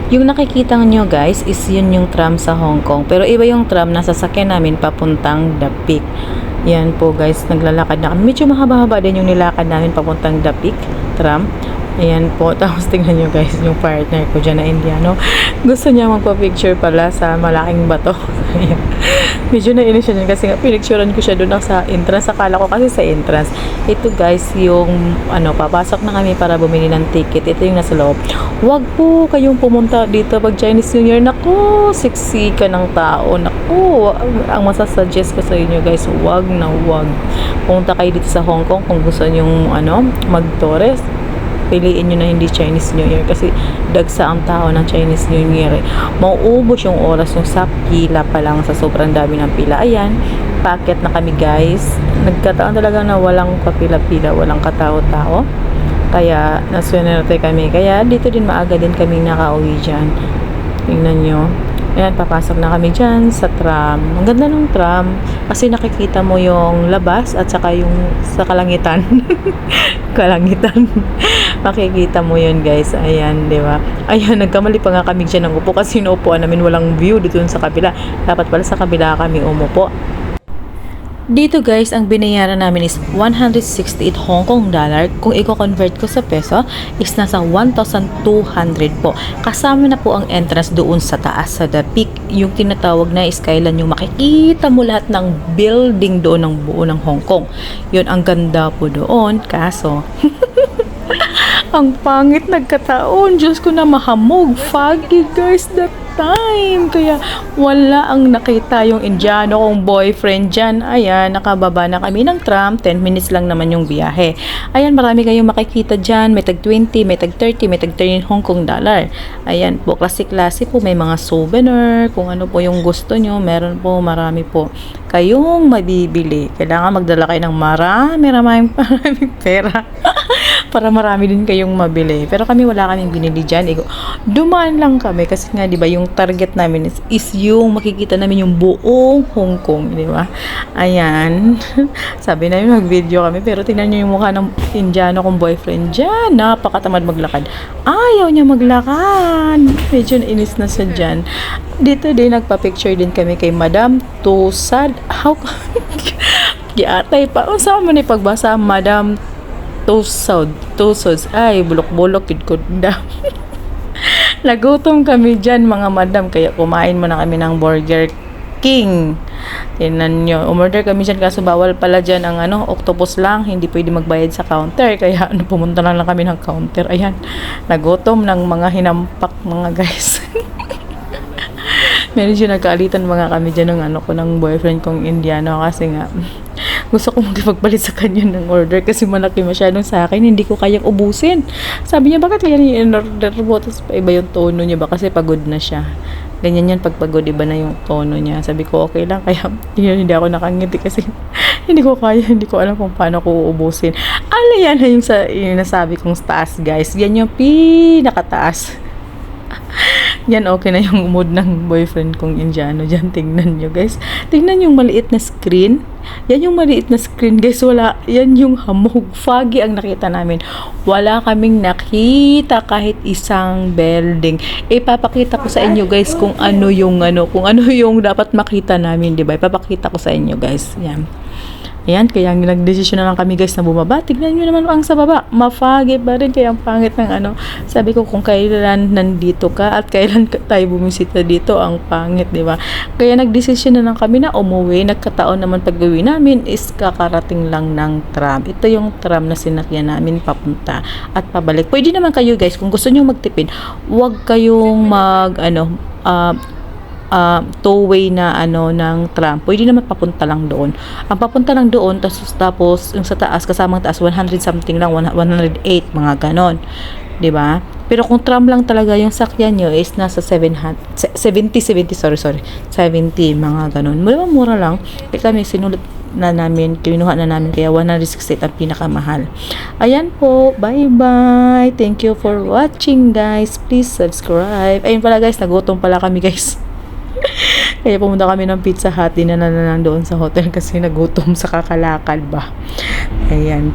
Yung nakikita nyo guys is yun yung tram sa Hong Kong. Pero iba yung tram na sasakyan namin papuntang The Peak. Yan po guys, naglalakad na kami. Medyo mahaba-haba din yung nilakad namin papuntang The Peak tram. Ayan po. Tapos tingnan nyo guys, yung partner ko dyan na Indiano. Gusto niya magpa-picture pala sa malaking bato. Ayan. Medyo nainis siya dyan kasi nga pinicturean ko siya doon sa entrance. Akala ko kasi sa entrance. Ito guys, yung papasok na kami para bumili ng ticket. Ito yung nasa loob. Huwag po kayong pumunta dito pag Chinese New Year. Naku, sexy ka ng tao. Naku, ang masasuggest ko sa inyo guys, huwag na huwag. Pumunta kayo dito sa Hong Kong kung gusto nyo mag-tourist. Piliin nyo na hindi Chinese New Year kasi dagsa ang tao ng Chinese New Year. Mauubos yung oras yung sa pila pa lang sa sobrang dami ng pila. Ayan, packet na kami guys. Nagkataon talaga na walang kapila-pila, walang katao-tao. Kaya naswerte kami. Kaya dito din maaga din kami nakauwi dyan. Tingnan nyo. Ayan, papasok na kami dyan sa tram. Ang ganda ng tram kasi nakikita mo yung labas at saka yung sa kalangitan. Kalangitan. Makikita mo yun guys. Ayan, di ba? Ayan, nagkamali pa nga kami dyan ng upo kasi inuupuan namin walang view dito sa kabila. Dapat pala sa kabila kami umupo. Dito guys, ang binayaran namin is 168 Hong Kong dollar. Kung i-convert ko sa peso, is nasa 1,200 po. Kasama na po ang entrance doon sa taas sa The Peak. Yung tinatawag na skyline, yung makikita mo lahat ng building doon ng buo ng Hong Kong. Yun, ang ganda po doon. Kaso, ang pangit nagkataon. Diyos ko na mahamog. Foggy guys that time. Kaya wala ang nakita yung Indiano kong boyfriend dyan. Ayan, nakababa na kami ng tram. 10 minutes lang naman yung biyahe. Ayan, marami kayong makikita dyan. May tag 20, may tag 30, may tag 30 Hong Kong dollar. Ayan po, klase-klase po. May mga souvenir. Kung ano po yung gusto nyo, meron po, marami po kayong mabibili. Kailangan magdala kayo ng maraming pera. Para marami din kayong mabili. Pero kami wala kaming binili dyan. Dumaan lang kami kasi nga 'di ba yung target namin is yung makikita namin yung buong Hong Kong, 'di ba? Ayan. Sabi namin mag-video kami pero tingnan niyo yung mukha ng Indiano kong boyfriend dyan. Napakatamad maglakad. Ayaw niya maglakad. Medyo nainis na siya dyan. Dito din nagpa-picture din kami kay Madam Tusad. How? Giatay pa. Saan mo na pagbasa Madam Tussauds. Ay, bulok-bulok yun ko na. Nagutom kami dyan mga madam. Kaya kumain muna kami ng Burger King. Tingnan nyo. Umorder kami dyan kaso bawal pala dyan ang octopus lang. Hindi pwede magbayad sa counter. Kaya pumunta lang kami ng counter. Ayan. Nagutom ng mga hinampak mga guys. Medyo nagkaalitan mga kami dyan ng boyfriend kong Indiano kasi nga gusto ko magpagpalit sa kanya ng order kasi malaki masyadong sa akin, hindi ko kayang ubusin. Sabi niya, bakit kaya niya in-order mo? Tapos iba yung tono niya ba kasi pagod na siya. Ganyan yan, pag pagod iba na yung tono niya. Sabi ko, okay lang, kaya hindi ako nakangiti kasi hindi ko kaya, hindi ko alam kung paano ko ubusin. Yan na yung nasabi kong taas guys. Yan yung pinakataas. Yan, okay na yung mood ng boyfriend kong Indiano dyan. Tingnan nyo guys. Tingnan yung maliit na screen. Yan yung maliit na screen guys. Wala, yan yung hamog. Foggy ang nakita namin. Wala kaming nakita kahit isang building. Ipapakita ko sa inyo guys kung ano yung dapat makita namin, diba? Ipapakita ko sa inyo guys. Yan. Ayan, kaya nag-desisyon na lang kami guys na bumaba. Tignan nyo naman ang sa baba. Mafagi pa rin. Kaya ang pangit ng Sabi ko kung kailan nandito ka at kailan tayo bumisita dito, ang pangit, di ba? Kaya nag-desisyon na lang kami na umuwi. Nagkataon naman pag-uwi namin is kakarating lang ng tram. Ito yung tram na sinakyan namin papunta at pabalik. Pwede naman kayo guys, kung gusto nyo magtipid, huwag kayong two-way na ng tram. Pwede naman papunta lang doon. Ang papunta lang doon tapos yung sa taas kasamang taas 100 something lang, 108 mga ganon. 'Di ba? Pero kung tram lang talaga yung sakyan nyo is nasa 70 mga ganon. Mura lang. Kaya kami kinuha na namin kaya 168 ang pinakamahal. Ayan po, bye-bye. Thank you for watching guys. Please subscribe. Ayun pala guys, nagutom pala kami guys. Kaya pumunta kami ng Pizza Hut, din na doon sa hotel kasi nagutom sa kakalakal ba. Ayan.